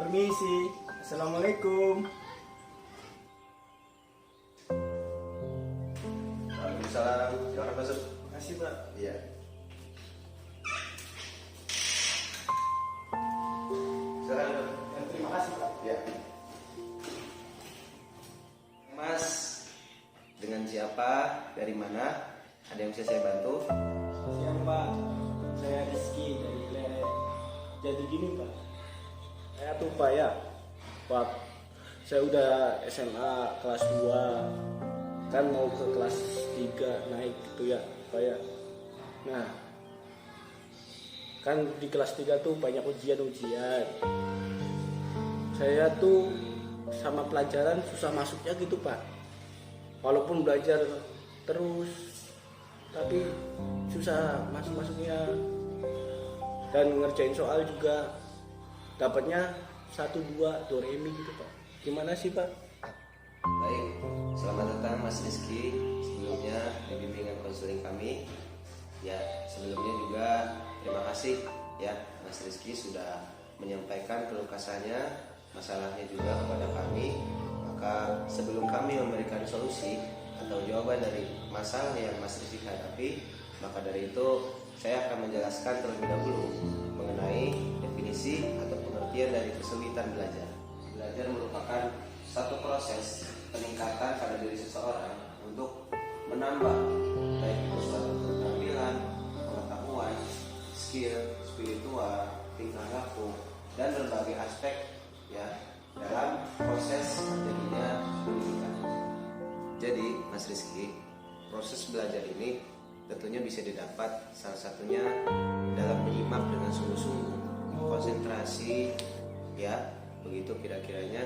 Permisi. Assalamualaikum. Waalaikumsalam. Silakan masuk. Makasih, Pak. Iya. Silakan. Terima kasih, Pak. Iya. Mas, dengan siapa? Dari mana? Ada yang bisa saya bantu? Siang, Pak. Saya Rizky dari Lere. Jadi gini, Pak. Saya tuh, Pak, ya. Pak, saya udah SMA kelas 2. Kan mau ke kelas 3 naik gitu ya, Pak, ya. Nah, kan di kelas 3 tuh banyak ujian-ujian. Saya tuh sama pelajaran susah masuknya gitu, Pak. Walaupun belajar terus, tapi susah masuknya. Dan ngerjain soal juga dapatnya 1, 2, do re mi gitu, Pak. Gimana sih, Pak? Baik, selamat datang Mas Rizky. Sebelumnya di bimbingan konseling kami. Ya, sebelumnya juga terima kasih ya Mas Rizky sudah menyampaikan keluh kesahnya, masalahnya juga kepada kami. Maka sebelum kami memberikan solusi atau jawaban dari masalah yang Mas Rizky hadapi, maka dari itu saya akan menjelaskan terlebih dahulu mengenai definisi atau pengertian dari kesulitan belajar. Belajar merupakan satu proses peningkatan pada diri seseorang untuk menambah baik itu suatu keterampilan, pengetahuan, skill, spiritual, tingkah laku, dan berbagai aspek ya dalam proses terjadinya pendidikan. Jadi, Mas Rizky, proses belajar ini tentunya bisa didapat salah satunya dalam menyimak dengan sungguh-sungguh, konsentrasi, ya begitu kira-kiranya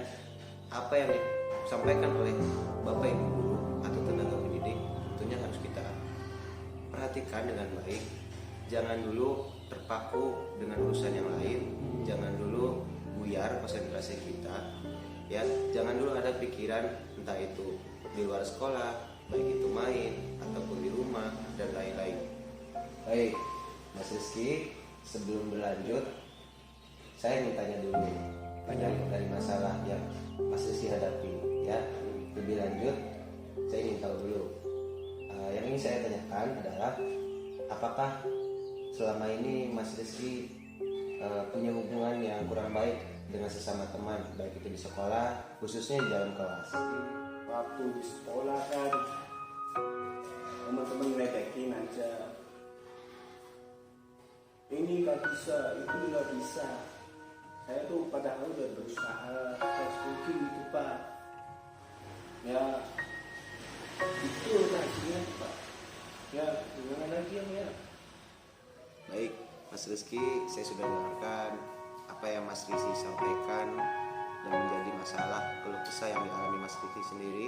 apa yang disampaikan oleh Bapak Ibu guru atau tenaga pendidik tentunya harus kita perhatikan dengan baik. Jangan dulu terpaku dengan urusan yang lain, jangan dulu buyar konsentrasi kita, ya jangan dulu ada pikiran entah itu di luar sekolah, baik itu main ataupun di rumah dan lain-lain. Baik, Mas Rizky, sebelum berlanjut, saya ingin tanya dulu banyak dari masalah yang Mas Rizky hadapi, ya. Lebih lanjut, saya ingin tahu dulu. Yang ingin saya tanyakan adalah, apakah selama ini Mas Rizky punya hubungan yang kurang baik dengan sesama teman, baik itu di sekolah, khususnya di dalam kelas? Waktu di sekolah kan teman-teman ngeledekin aja, ini nggak bisa, itu nggak bisa. Saya tuh padahal udah berusaha terus mungkin gitu, Pak. Ya itu hasilnya, Pak. Ya gimana lagi ya? Baik, Mas Rizky, saya sudah dengarkan apa yang Mas Rizky sampaikan dan menjadi masalah keluh kesah yang dialami Mas Rizky sendiri.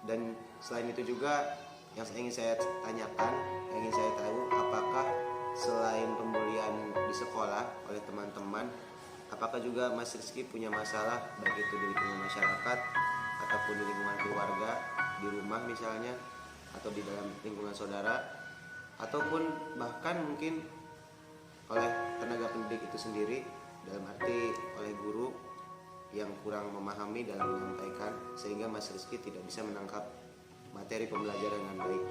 Dan selain itu juga yang ingin saya tanyakan, yang ingin saya tahu, apakah selain pembulian di sekolah oleh teman-teman, apakah juga Mas Rizky punya masalah baik itu di lingkungan masyarakat ataupun di lingkungan keluarga, di rumah misalnya, atau di dalam lingkungan saudara, ataupun bahkan mungkin oleh tenaga pendidik itu sendiri, dalam arti oleh guru yang kurang memahami dalam menyampaikan sehingga Mas Rizky tidak bisa menangkap materi pembelajaran dengan baik.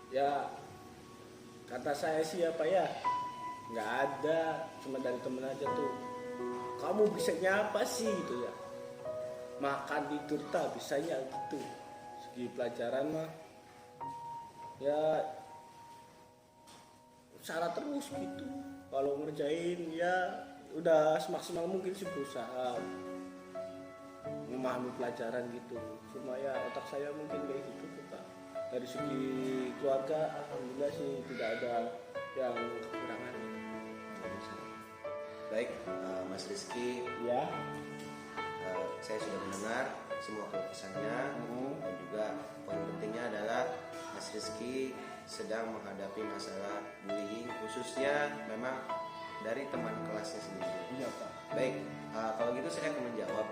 Ya kata saya sih apa ya, nggak ada, cuma dari temen aja tuh, kamu bisanya apa sih gitu ya, makan tidur tak bisanya gitu. Segi pelajaran mah ya salah terus gitu. Kalau ngerjain ya udah semaksimal mungkin sih berusaha memahami pelajaran gitu. Cuma ya otak saya mungkin kayak gitu tuh, Pak. Dari segi keluarga alhamdulillah sih tidak ada yang kekurangan. Baik, Mas Rizky, Ya. saya sudah mendengar semua keluh kesahnya dan juga poin pentingnya adalah Mas Rizky sedang menghadapi masalah bullying, khususnya memang dari teman kelasnya sendiri. Iya, Pak. Baik, kalau gitu saya akan menjawab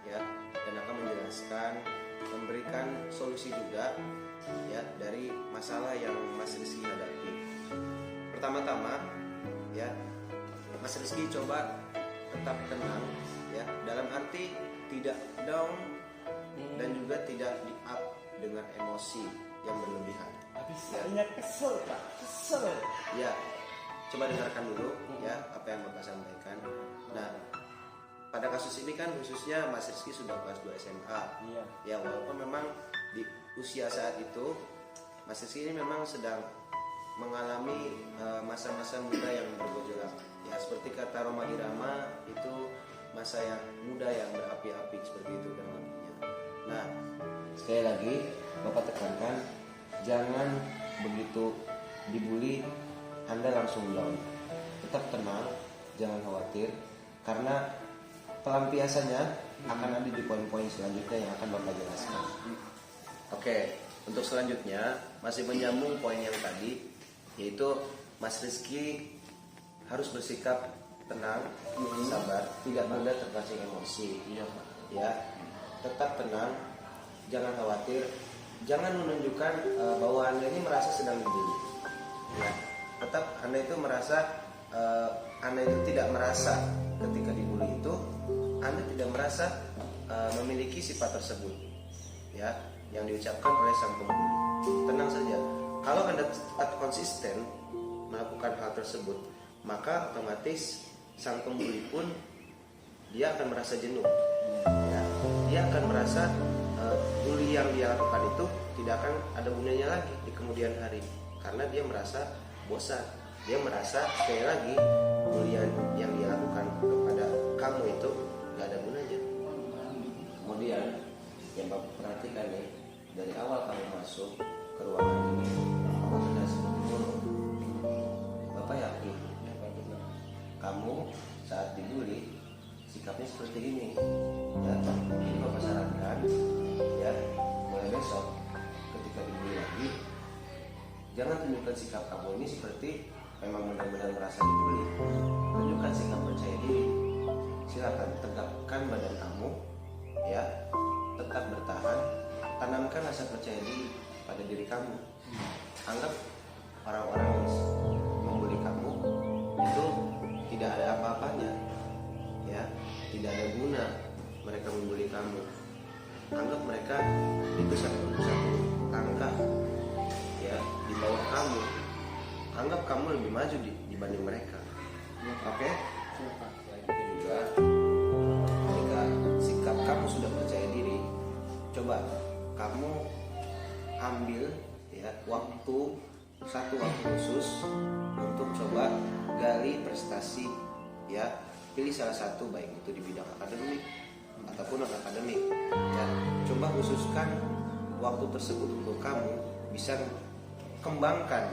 ya dan akan menjelaskan, memberikan solusi juga ya dari masalah yang Mas Rizky hadapi. Pertama-tama ya Mas Rizky coba tetap tenang ya, dalam arti tidak down dan juga tidak di up dengan emosi yang berlebihan. Tapi saya kesel Pak, kesel. Ya, coba dengarkan dulu ya apa yang Bapak sampaikan. Nah, pada kasus ini kan khususnya Mas Rizky sudah kelas 2 SMA. Iya. Ya, walaupun memang di usia saat itu Mas Rizky ini memang sedang mengalami masa-masa muda yang bergejolak. Ya, seperti kata Roma Irama, itu masa yang muda yang berapi-api, seperti itu kan artinya. Nah, sekali lagi Bapak tekankan, jangan begitu dibully Anda langsung down. Tetap tenang, jangan khawatir, karena pelampiasannya akan ada di poin-poin selanjutnya yang akan Bapak jelaskan. Oke, untuk selanjutnya masih menyambung poin yang tadi, yaitu Mas Rizky harus bersikap tenang, sabar, tidak mudah terpancing emosi. Iya Pak. Ya, tetap tenang, jangan khawatir, jangan menunjukkan bahwa Anda ini merasa sedang dibully. Ya, tetap Anda itu merasa Anda itu tidak merasa ketika dibully itu Anda tidak merasa memiliki sifat tersebut. Ya, yang diucapkan oleh sang pembuli. Tenang saja. Kalau Anda tetap konsisten melakukan hal tersebut, maka otomatis sang pembuli pun dia akan merasa jenuh. Ya, dia akan merasa bully yang dia lakukan itu tidak akan ada gunanya lagi di kemudian hari, karena dia merasa bosan. Dia merasa sekali lagi bully yang dia lakukan kepada kamu itu gak ada gunanya. Kemudian yang Bapak perhatikan nih, dari awal kamu masuk ke ruangan ini, kamu sudah seperti dulu. Bapak yakin kamu saat dibully sikapnya seperti ini. Ya, ini Bapak sarankan ya, mulai besok ketika dibully lagi, jangan tunjukkan sikap kamu ini seperti memang benar-benar merasa dibully. Tunjukkan sikap percaya diri. Silakan tegakkan badan kamu, ya, tetap bertahan, tanamkan rasa percaya diri pada diri kamu. Anggap orang-orang yang membuli kamu itu tidak ada apa-apanya, ya, tidak ada guna mereka membuli kamu. Anggap mereka itu satu langkah, ya, di bawah kamu. Anggap kamu lebih maju dibanding mereka. Oke? Selain itu juga, ketika sikap kamu sudah percaya diri, coba kamu ambil ya satu waktu khusus untuk coba gali prestasi, ya, pilih salah satu, baik itu di bidang akademik ataupun non akademik, ya, coba khususkan waktu tersebut untuk kamu bisa kembangkan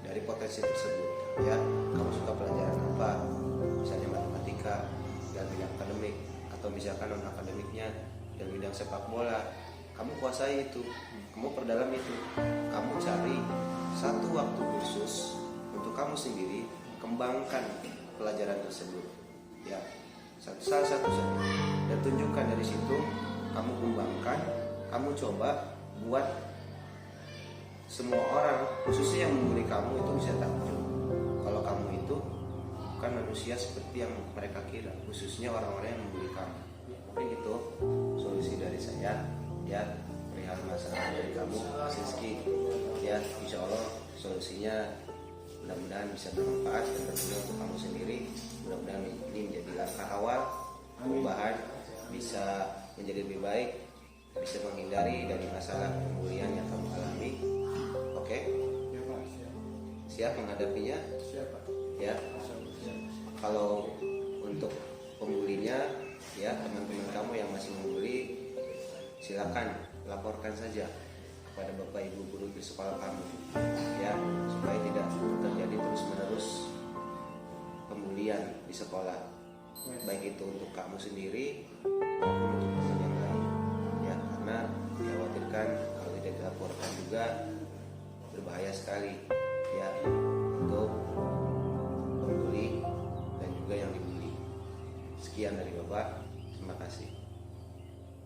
dari potensi tersebut, ya. Kamu suka pelajaran apa, misalnya matematika dan bidang akademik, atau misalkan non akademiknya dan bidang sepak bola, kamu kuasai itu, kamu perdalam itu, kamu cari satu waktu khusus untuk kamu sendiri, kembangkan pelajaran tersebut, ya, salah satu saja, dan tunjukkan dari situ, kamu kembangkan, kamu coba buat semua orang, khususnya yang membuli kamu itu bisa takjub kalau kamu itu bukan manusia seperti yang mereka kira, khususnya orang-orang yang membuli kamu. Mungkin itu solusi dari saya, ya, perihal masalah dari kamu, Rizky, ya. Insya Allah solusinya mudah-mudahan bisa bermanfaat dan tentunya untuk kamu sendiri. Mudah-mudahan ini menjadi langkah awal perubahan, bisa menjadi lebih baik, bisa menghindari dari masalah pembulian yang kamu alami. Oke? Ya Pak, siap. Siap menghadapinya? Siap Pak. Ya. Kalau untuk pembulinya, ya, teman-teman kamu yang masih membuli, silakan laporkan saja kepada Bapak Ibu guru di sekolah kamu, ya, supaya tidak terjadi terus-menerus pembulian di sekolah, baik itu untuk kamu sendiri maupun untuk teman yang lain, ya, karena dikhawatirkan kalau tidak dilaporkan juga berbahaya sekali, ya, untuk pembuli dan juga yang dibuli. Sekian dari Bapak, terima kasih.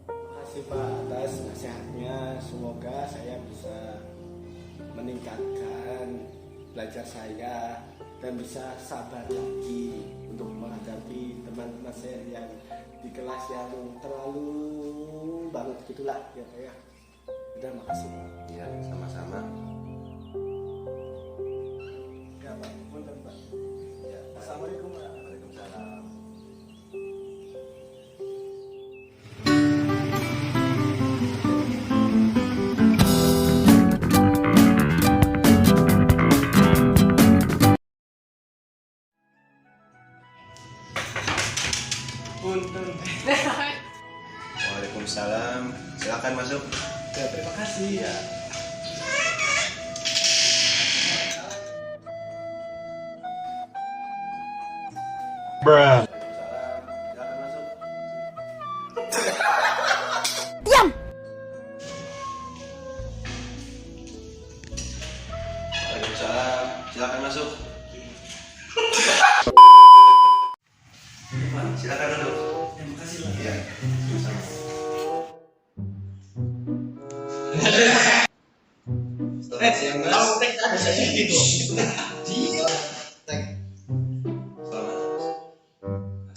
Terima kasih Pak atas nasihatnya. Semoga saya bisa meningkatkan belajar saya dan bisa sabar lagi untuk menghadapi teman-teman saya yang di kelas yang terlalu banget gitulah ya Pak ya. Udah, makasih Pak. Ya, sama-sama. Ya Pak, punten Pak. Ya, Assalamualaikum Pak. Waalaikumsalam. Punten. Waalaikumsalam. Silakan masuk. Ya, terima kasih ya. Waalaikumsalam. Silakan masuk. Waalaikumsalam. Silakan masuk. Silakan duduk. Terima kasih Pak. Iya, sama-sama. Selamat siang, Mas.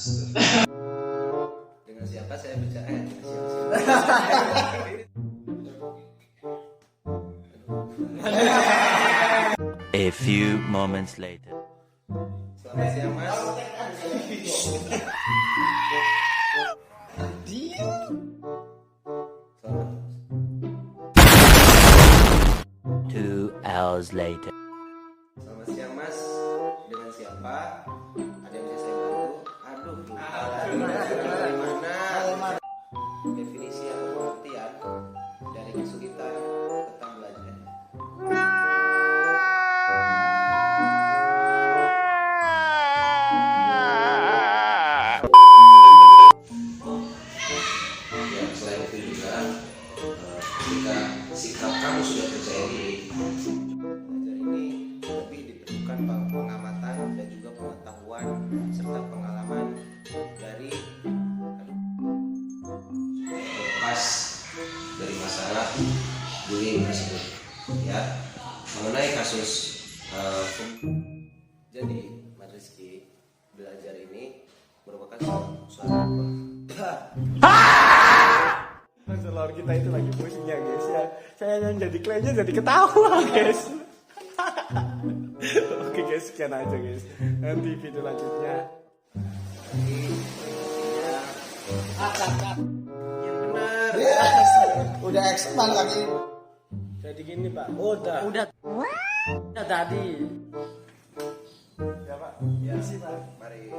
Selamat. Dengan siapa saya bicara? Dengan siapa? A few moments later. Selamat siang, Mas. Selamat. 2 hours later. Selamat siang, Mas. Dengan siapa? Ada yang bisa saya bantu? Aduh, dari mana? Definisi atau pengertian dari kesulitan tentang belajar. Ya, selain itu juga ketika sikap kamu sudah percaya diri, belajar ini lebih diperlukan pengamatan dan juga pengetahuan serta pengalaman dari lepas dari masalah bullying tersebut. Ya, mengenai kasus jadi Mas Rizky, belajar ini merupakan suatu Selor kita itu lagi pusing ya guys ya. Saya yang jadi kliennya jadi ketawa guys. Oke guys, sekian aja guys. Nanti video lanjutnya. Yang benar. Udah expand lagi. Jadi gini Pak. Oh, udah tadi. ya Pak, ya sih Pak. Mari.